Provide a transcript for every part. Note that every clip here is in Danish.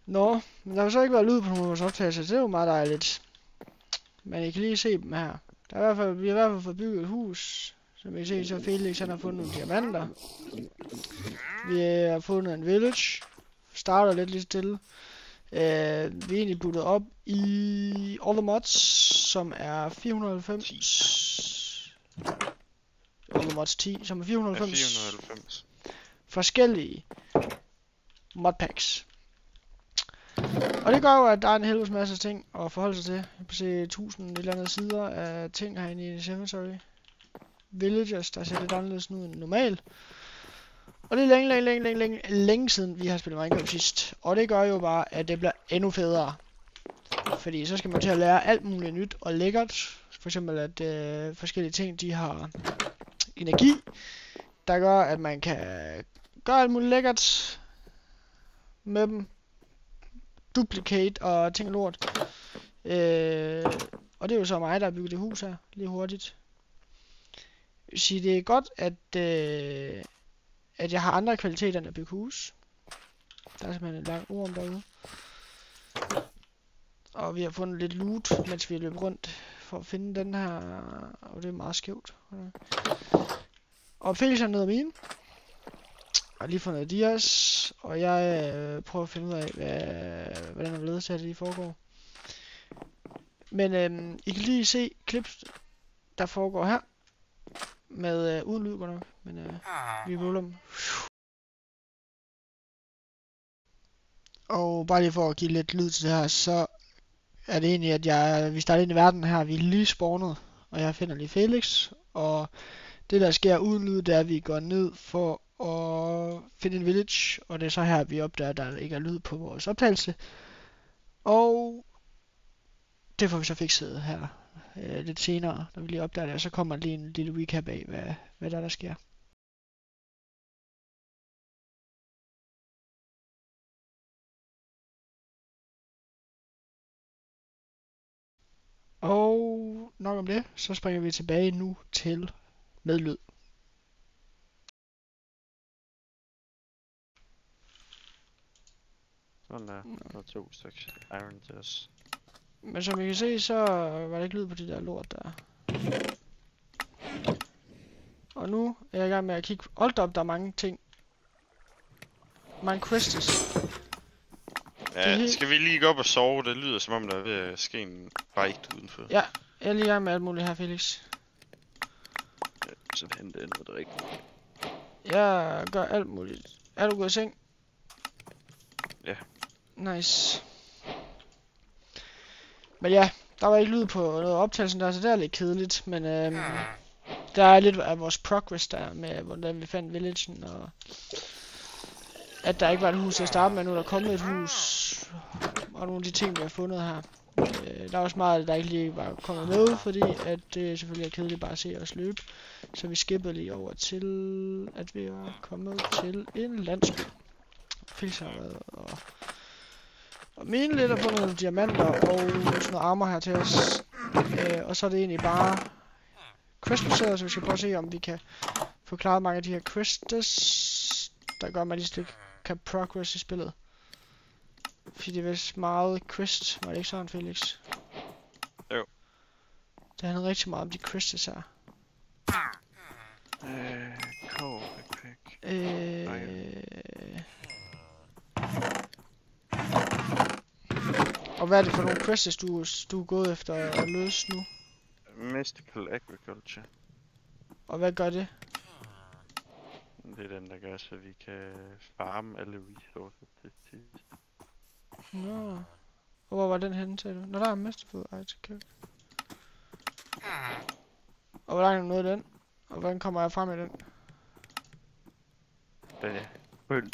Nå, men der har så ikke været lyd på nogle af vores optagelser, det er jo meget dejligt. Men I kan lige se dem her. Vi har i hvert fald fået bygget et hus. Som I kan se, så Felix han har fundet nogle diamanter. Vi har fundet en village. Starter lidt lige stille. Vi er egentlig buttet op i all the mods, som er 490. All the mods 10, som er 490. Forskellige modpacks. Og det gør jo, at der er en helvedes masse ting at forholde sig til. Jeg kan se 1000 et eller andet sider af ting herinde i inventory. Villagers, der ser lidt anderledes ud end normalt. Og det er længe siden, vi har spillet Minecraft sidst. Og det gør jo bare, at det bliver endnu federe. Fordi så skal man til at lære alt muligt nyt og lækkert. For eksempel, at forskellige ting, de har energi. Der gør, at man kan gøre alt muligt lækkert med dem. Duplicate og ting og lort. Og det er jo så mig, der har bygget det hus her, lige hurtigt. Jeg vil sige, det er godt, at jeg har andre kvaliteter end at bygge hus. Der er simpelthen en lang orm derude. Og vi har fundet lidt loot, mens vi løb rundt for at finde den her. Og det er meget skævt. Og Felix er nede af mine. Og lige fundet Dias. Og jeg prøver at finde ud af, hvordan der til, at det lige foregår. Men I kan lige se clips, der foregår her. Med uden lyd godt nok. Men vi ruller dem. Og bare lige for at give lidt lyd til det her, så er det egentlig, at vi starter ind i verden her. Vi er lige spawnet, og jeg finder lige Felix. Og det der sker uden lyd, det er, at vi går ned for at finde en village. Og det er så her, vi opdager, at der ikke er lyd på vores optagelse. Og det får vi så fikset her lidt senere, når vi lige opdager det. Og så kommer lige en lille recap af, hvad der sker. Og nok om det, så springer vi tilbage nu til med lyd. Sådan der. Der er 2 stykker iron til os. Men som I kan se, så var der ikke lyd på de der lort der. Og nu er jeg i gang med at kigge. Hold op, der er mange ting. Mange quests. Ja, skal vi lige gå op og sove? Det lyder som om der er ved at ske en fight udenfor. Ja, jeg er lige i gang med alt muligt her, Felix. Ja, så hente noget drik. Jeg gør alt muligt. Er du gået i seng? Ja. Nice. Men ja, der var ikke lyd på noget optagelsen der, så det er lidt kedeligt. Men der er lidt af vores progress der med, hvordan vi fandt villagen, og at der ikke var et hus til at starte med, nu er der kommet et hus, og nogle af de ting, vi har fundet her. Der er også meget, der ikke lige var kommet med, fordi at det selvfølgelig er kedeligt bare at se os løbe. Så vi skippede lige over til, at vi er kommet til en landsby. Felix har været og mine lidt på nogle diamanter og sådan noget armor her til os. Og så er det egentlig bare quest-baseret, så vi skal prøve at se, om vi kan få klaret mange af de her quests, der gør, at man lige kan progress i spillet. Fordi det er vist meget quest, var det ikke sådan, Felix? Jo. Det handler rigtig meget om de quests her. Og hvad er det for nogle quests, du er gået efter at løse nu? Mystical Agriculture. Og hvad gør det? Det er den, der gør, så vi kan farme alle resources til sidst. Nå. Og hvor var den henne, sagde du? Nå, der er Mesterfood. Ej, til kæft. Og hvor langt er noget af den? Og hvordan kommer jeg frem i den? Den er fuld.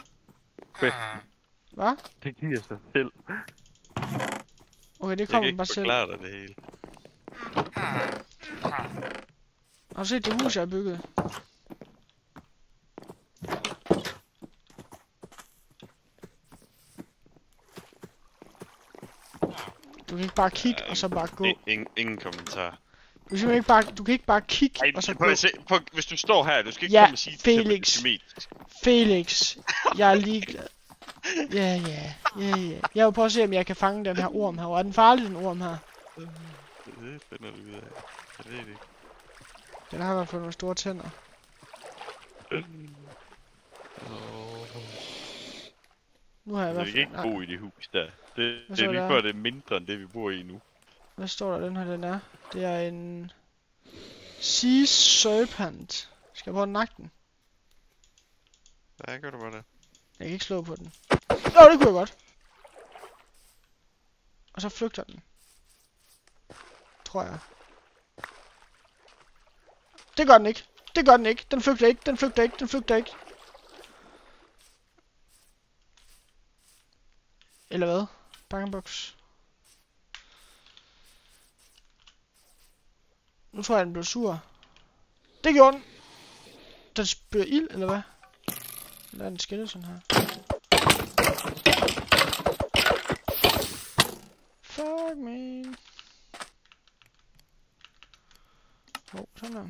Hvad? Det giver sig selv. Okay, det kommer bare selv. Jeg kan ikke forklare dig det hele. Har du set det hus, jeg har bygget? Du kan ikke bare kigge og så bare gå. Ingen kommentar. Du kan ikke bare kigge og så gå. Hvis du står her, du skal ikke komme og sige Felix. det. Felix, jeg er ligeglad. Ja. Jeg vil prøve at se, om jeg kan fange den her orm her. Er den farlig, den orm her? Det finder du ud af. Jeg ved det ikke. Den har i hvert fald nogle store tænder. Nu har jeg i hvert Vi fald... kan ikke bo i det hus der. Det er står lige der? før det er mindre end det vi bor i nu. Hvad står der, den her den er? Det er en... Sea Serpent. Skal jeg prøve at nakke den? Ja, gør du bare det. Jeg kan ikke slå på den. Nå, det kunne jeg godt. Og så flygter den. Tror jeg. Det gør den ikke. Det gør den ikke. Den flygter ikke. Den flygter ikke. Den flygter ikke. Eller hvad? Bangbox. Nu tror jeg, den blev sur. Det gjorde den. Den spyrer ild, eller hvad? Eller er den skeleton her? Fuck me. Sådan der.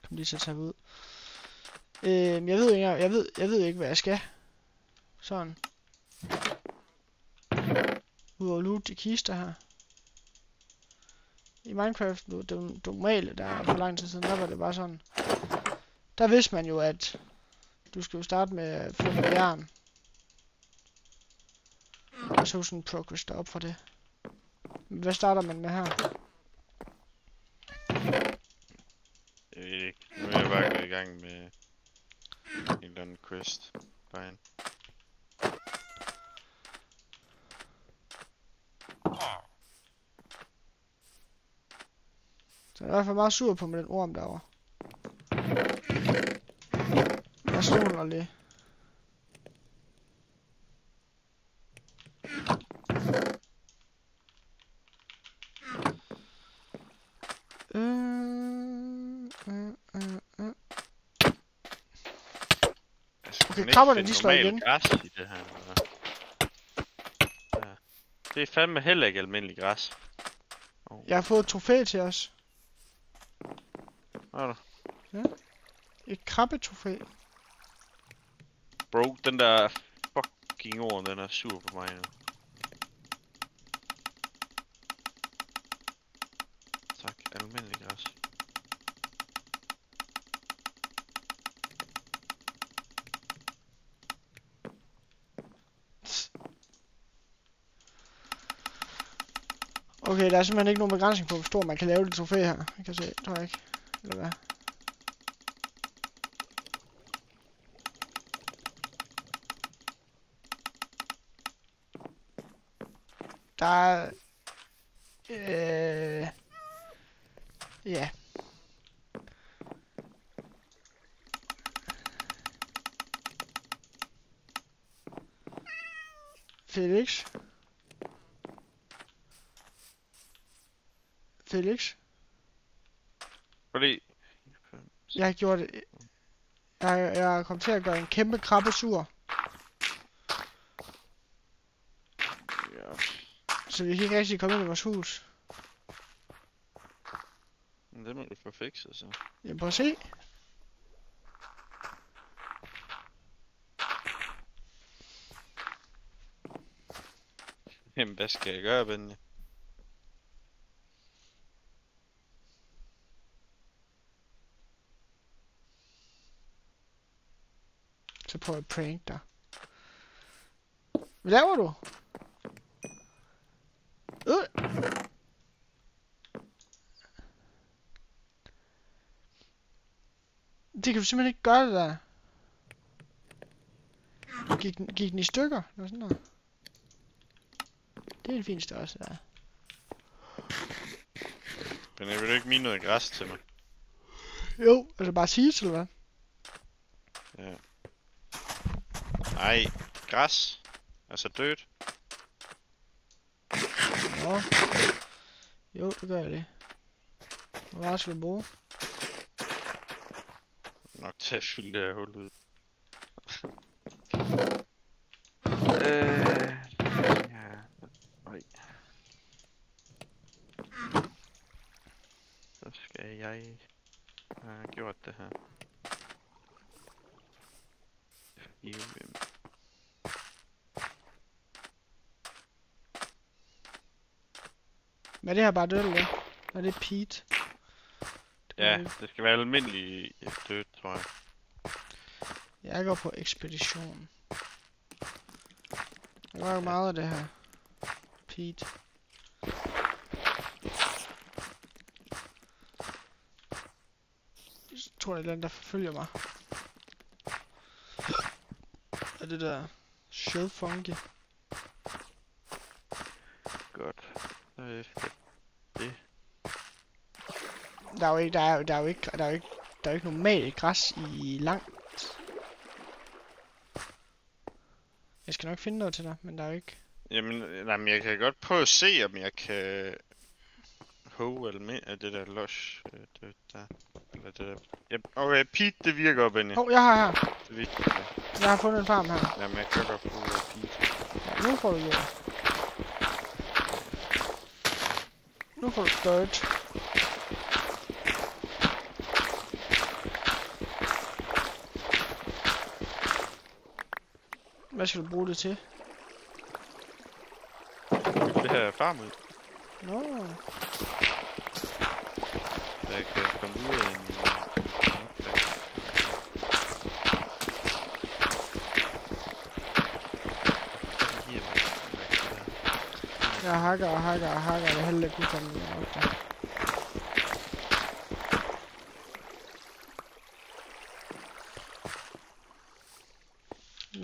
Kom lige til at tage ud. Jeg ved ikke, jeg ved ikke, hvad jeg skal. Sådan. Udover loot de kister her. I Minecraft, det normale, der er for lang tid siden, der var det bare sådan. Der vidste man jo, at du skulle starte med 5 jern. Og så sådan en progress derop fra det. Men hvad starter man med her? Jeg ved ikke. Nu er jeg bare gået i gang med en eller anden quest. Bare en. Så jeg er i hvert fald meget sur på med den orm derovre. Jeg stoler lige. Okay, krabberne de slår igen. Græs i det her. Ja. Det er fandme heller ikke almindelig græs. Jeg har fået et trofæ til os. Hvad er der? Ja. Et krabbetrofæ. Bro, den der fucking ord, den er sur på mig nu. Tak, almindelig græs. Okay, der er simpelthen ikke nogen begrænsning på, hvor stor man kan lave det trofæ her. Jeg kan se, tror jeg ikke. Eller hvad? Der er... Ja. Felix? Felix? Fordi... Jeg har gjort det... Jeg har kommet til at gøre en kæmpe krabbe sur. Ja. Så vi kan ikke rigtig komme ind i vores hus. Men det må du få fikset, så. Jamen prøv at se. Jamen, hvad skal jeg gøre, Benny? Så prøver jeg at prank dig. Hvad laver du? Det kan du simpelthen ikke gøre, det der. Gik den i stykker? Eller sådan noget? Det er en fin størrelse, der. Men jeg vil ikke mine noget græs til mig. Jo, altså bare sige til, eller hvad? Ja. Nej, græs. Altså dødt. Nå. Jo, det gør jeg det. Hvor meget skal du bruge? Nok til at fylde det her hul ud. Ja. Oj. Så skal jeg have gjort det her. Men er det her bare dødt, eller hvad? Er det Pete? Ja, det skal være almindelig dødt, tror jeg. Jeg går på ekspedition. Der var jo meget af det her. Pete. Jeg tror, det er den, der forfølger mig. Er det der Shell Funky? Godt. Så efter det. Der er jo ikke normalt græs i langt. Jeg skal nok finde noget til dig, men der er jo ikke. Jamen, nej, men jeg kan godt prøve at se, om jeg kan hove eller med af det der lush. Det der. Eller det der. Yep. Okay, Pete, det virker, Benny. Jeg har her. Det er vigtigt. Jeg har fundet en farm her. Jamen, jeg kan godt bruge Pete. Ja, nu får du jord. Nu får du dirt. Hvad skal du bruge det til? Det her er farm ud. Nå. Så jeg kan komme ud af en... Jeg hakker. Det er heller ikke udkommet nok der.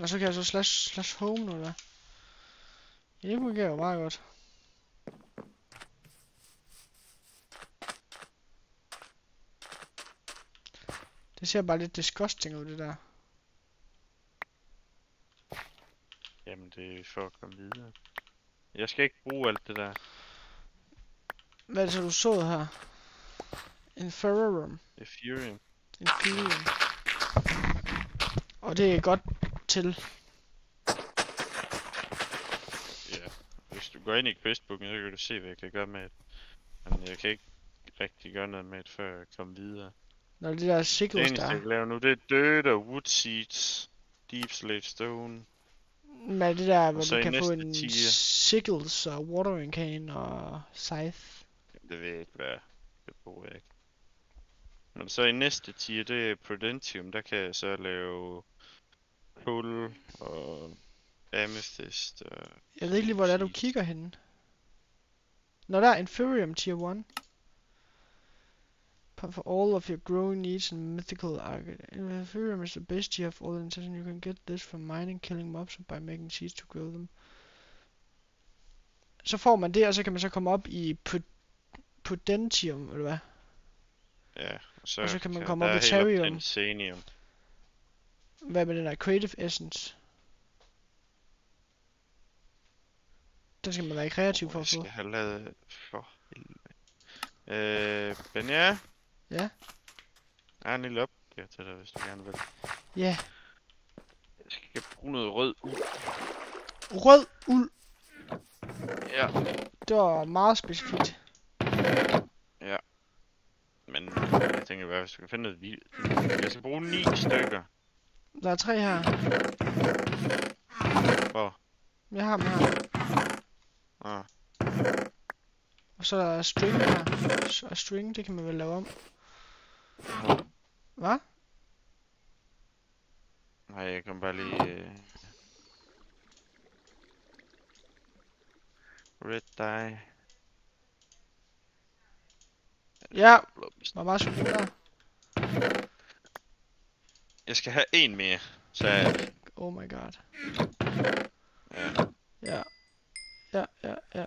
Og så kan jeg så slash home nu der. Det fungerer jo meget godt. Det ser bare lidt disgusting ud, det der. Jamen, det er for at komme videre. Jeg skal ikke bruge alt det der. Hvad er det så, du så her? Inferium. Ethereum. Inferium. Og det er godt til. Ja. Hvis du går ind i questbooken, så kan du se, hvad jeg kan gøre med det. Men jeg kan ikke rigtig gøre noget med det, før jeg kommer videre. Når det der sickles Det eneste, der. jeg kan lave nu, det er dirt og wood seeds. Deep slate stone. Med det der, hvor så du i kan få næste en tier. sickles og watering can og scythe. Det ved jeg ikke, hvad det bruger jeg ikke. Men så i næste tier, det er Prudentium. Der kan jeg så lave kul og amethyst og... Jeg ved ikke lige, hvor det er, du kigger henne. Når der er Inferium tier 1. For all of your growing needs and mythical archetype. Inferium is the best tier of all intention. You can get this from mining, killing mobs, and by making seeds to grow them. Så får man det, og så kan man så komme op i Prudentium, eller hvad? Ja, Og så kan man komme der op i er helt Therium. op til Insanium. Hvad med den der Creative Essence? Den skal man være kreativ for at få. Jeg skal have lavet for helvede. Benja? Ja? Jeg har en lille opgave til dig, hvis du gerne vil. Ja. Jeg skal bruge noget rød uld. Rød uld. Ja. Det var meget specifikt. Ja. Men jeg tænker bare, hvis du kan finde noget vildt. Jeg skal bruge 9 stykker. Der er 3 her. Hvor? Jeg har dem her. Ah. Og så er der string her. Og string, det kan man vel lave om. Hvad? Nej, jeg kan bare lige... Red dye. Ja. Hvor meget skulle du der? Jeg skal have en mere, så jeg... Oh my god. Ja. Ja. Ja.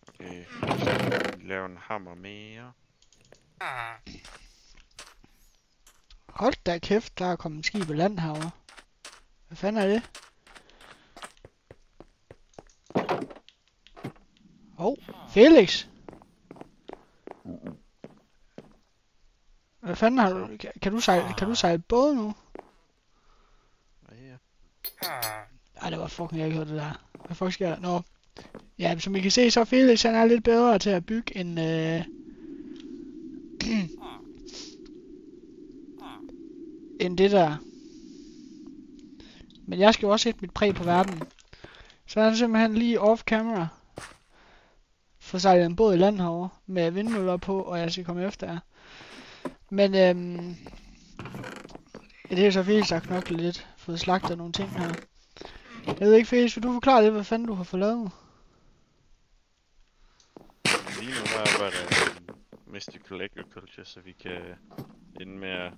Okay, så lave en hammer mere. Hold da kæft, der er kommet en skib i land herovre. Hvad fanden er det? Felix! Hvad fanden har du... Kan du sejle båd nu? Ja. Ej, det var fucking ikke det der. Hvad fuck sker der? Nå. Ja, som I kan se, så Felix han er lidt bedre til at bygge end... end det der. Men jeg skal jo også sætte mit præg på verden. Så er han simpelthen lige off camera. Får sejlet en båd i land herovre med vindmøller på, og jeg skal komme efter jer. Men ja, det er så Felix, der har knoklet lidt. Fået slagtet nogle ting her. Jeg ved ikke, Felix, vil du forklare lidt, hvad fanden du har fået lavet? Lige nu der arbejder jeg med Mystical Agriculture, så vi kan ende med at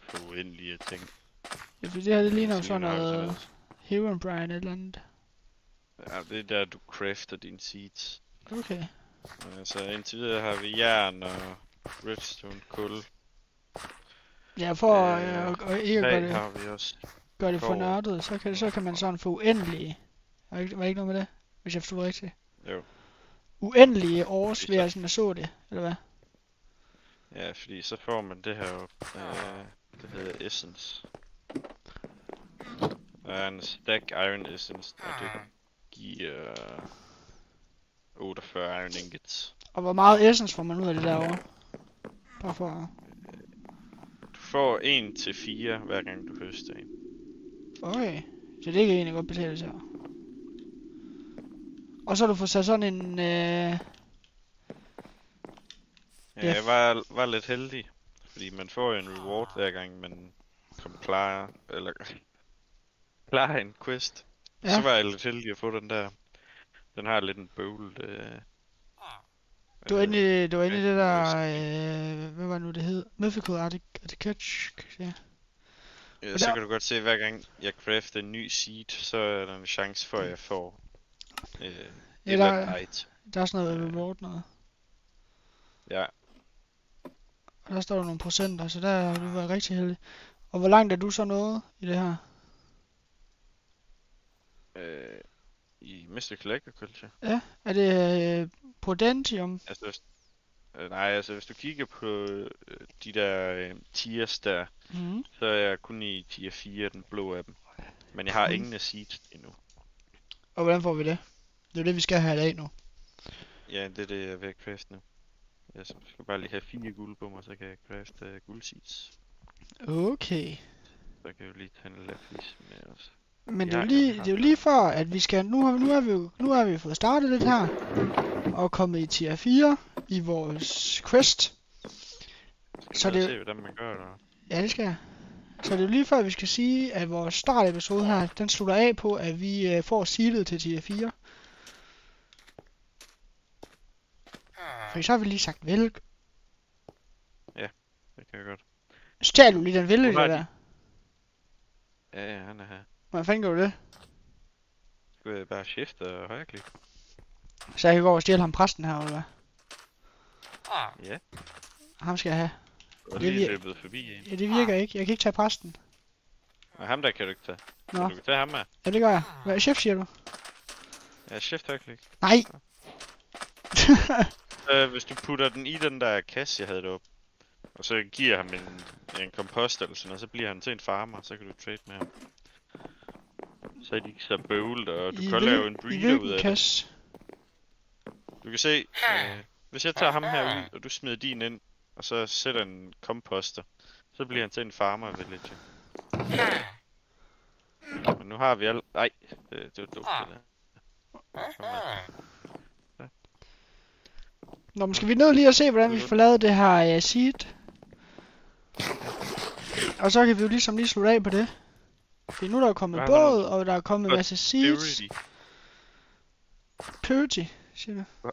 få uendelige ting. Ja, for det her, det ligner jo sådan noget Herobrine eller andet. Ja, det er der, du crafter dine seeds. Okay. Så indtil videre har vi jern og redstone, kul. Ja, for ikke at har vi også. gøre det for nørdet, så kan man sådan få uendelige. Var ikke noget med det, hvis jeg forstod rigtigt? Jo. Uendelige års ved at sådan at så det, eller hvad? Ja, fordi så får man det her op. Det hedder Essence. Der er en stack Iron Essence, og det giver 48 Iron Ingots. Og hvor meget essence får man ud af det derovre? Bare for... Du får 1-4 hver gang du høster en. Okay, så det kan egentlig godt betale sig. Og så har du fået sat sådan en... Ja, jeg var lidt heldig, fordi man får en reward hver gang man klarer en quest. Ja. Så var jeg lidt heldig at få den der. Den har lidt en bøvlet... Du var inde i det der... hvad var nu det hed? Mythical Articulture, ja. Ja, så kan du godt se, at hver gang jeg crafter en ny seed, så er der en chance for, at jeg får der er sådan noget reward noget. Ja. Og der står der nogle procenter, så der har du været rigtig heldig. Og hvor langt er du så nået i det her? I Mystical Agriculture? Ja, er det Prudentium? Altså, hvis du kigger på de der tiers der, så er jeg kun i tier 4, den blå af dem. Men jeg har ingen af seeds endnu. Og hvordan får vi det? Det er jo det, vi skal have i dag nu. Ja, det er det, jeg er ved at crafte nu. Jeg skal bare lige have 4 guld på mig, så kan jeg crafte guldseeds. Okay. Så kan jeg jo lige tage en lapis med os. Men det er jo lige for, at vi skal... Nu har vi fået startet det her. Og kommet i tier 4 i vores quest. Så det... se, hvordan man gør det. Ja, det skal jeg. Så det er jo lige før, at vi skal sige, at vores startepisode her, den slutter af på, at vi får seedet til tier 4. For så har vi lige sagt vælg. Ja, det kan jeg godt. Stjal du lige den vælge der? Ja, han er her. Hvordan fanden gør du det? Skal jeg bare shift og højreklik? Så jeg kan gå over og stjæle ham præsten her, eller hvad? Ja. Ham skal jeg have. Og lige løbet forbi en. Ja, det virker ikke. Jeg kan ikke tage præsten. Og ham der kan du ikke tage. Nå. Du kan tage ham her. Ja, det gør jeg. Hvad chef siger du? Ja, shift højreklik. Nej! Hvis du putter den i den der kasse, jeg havde deroppe, og så giver ham en kompost eller sådan noget, så bliver han til en farmer, så kan du trade med ham. Så er de ikke så bøvlet, og du kan lave en breeder ud af kasse? Det. Du kan se, hvis jeg tager ham her ud, og du smider din ind, og så sætter en komposter, så bliver han til en farmer village. Men nu har vi alle... Ej, det var dumt det der. Nå, men skal vi ned lige og se, hvordan vi får lavet det her seed? Og så kan vi jo ligesom lige slutte af på det. For nu er der kommet båd, og der er kommet en masse seeds. Purity, siger du?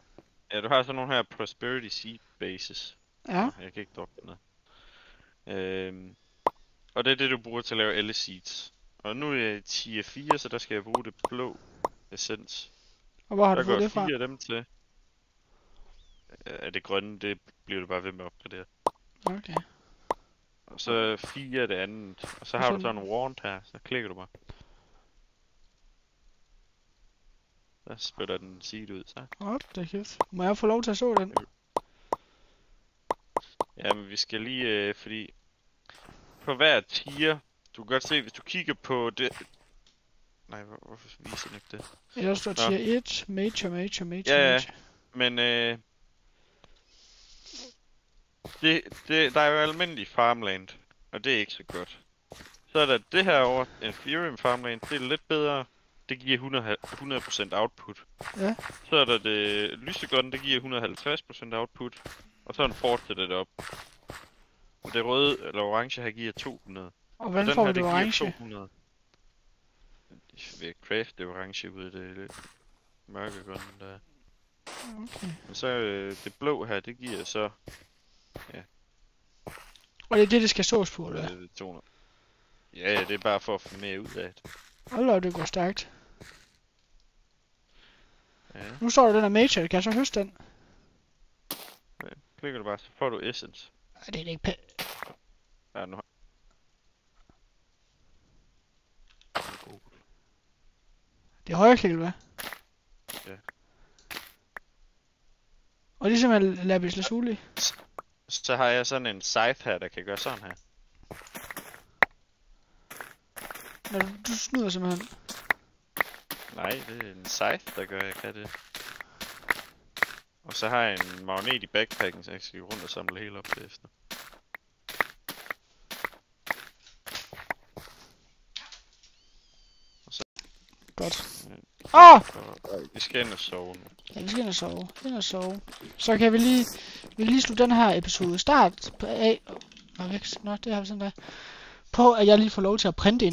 Ja, du har sådan nogle her Prosperity Seed Bases. Ja. Jeg kan ikke droppe den ned. Og det er det, du bruger til at lave alle seeds. Og nu er jeg i tier 4, så der skal jeg bruge det blå essens. Og hvor har du fået det fra? Der går 4 af dem til. Det grønne, det bliver du bare ved med at opgradere. Okay. Og så 4 af det andet. Og så har du sådan en wand her, så klikker du bare. Så spytter den seed ud, så. Det er kæft. Må jeg få lov til at så den? Jamen, vi skal lige, fordi... På hver tier, du kan godt se, hvis du kigger på det... Nej, hvorfor viser den ikke det? Der står tier 1, major. Ja, men der er jo almindelig farmland, og det er ikke så godt. Så er der det her over Ethereum Farmland. Det er lidt bedre. Det giver 100% output. Ja. Så er der det lysegrønne, det giver 150% output. Og så fortsætter det op. Og det røde eller orange her giver 200. Og hvordan den får her, vi det orange? 200. Ved at craft det orange ud af det lidt mørkegrønne der. Okay. Men så det blå her, det giver så... Og det er det skal sås på, eller hvad? 200. Ja, det er bare for at få mere ud af det. Hold da, det går stærkt. Ja. Nu står der den her major, kan jeg så høste den? Ja. Klikker du bare, så får du essence. Ej, det er ikke Ja, nu har... Det er højre klik, eller hvad? Ja. Og det er simpelthen lapis lazuli. Så har jeg sådan en scythe her, der kan gøre sådan her. Når du snyder simpelthen. Nej, det er en scythe, der gør, jeg kan det. Og så har jeg en magnet i backpacken, så jeg skal gå rundt og samle hele op efter. Godt. Åh! Vi skal ind og sove nu. Ja, vi skal ind og sove. Ind og sove. Så kan vi lige slutte den her episode start på af. Nå, det har vi sådan der. På at jeg lige får lov til at plante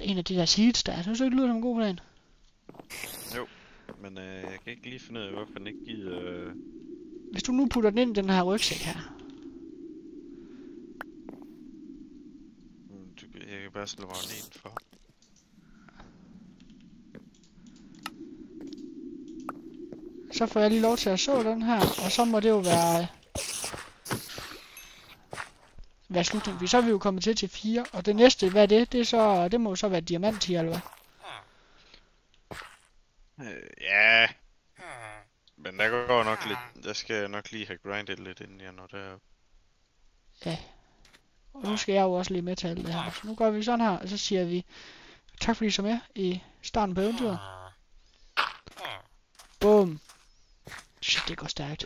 en af de der seeds der. Synes du ikke, det lyder som en god plan? Jo, men jeg kan ikke lige finde ud af, hvorfor den ikke gider... Hvis du nu putter den ind i den her rygsæk her. Jeg kan bare slå magneten for. Så får jeg lige lov til at så den her, og så må det jo være slutningen. Så er vi jo kommet til 4, og det næste, hvad er det? Det må så være diamant her, eller hvad? Ja. Men der går nok lidt, der skal jeg nok lige have grindet lidt, inden jeg når derop. Ja. Og nu skal jeg jo også lige med til alt det her. Så nu gør vi sådan her, og så siger vi tak fordi I så med i starten på eventyret. Boom. Shit, det går stærkt.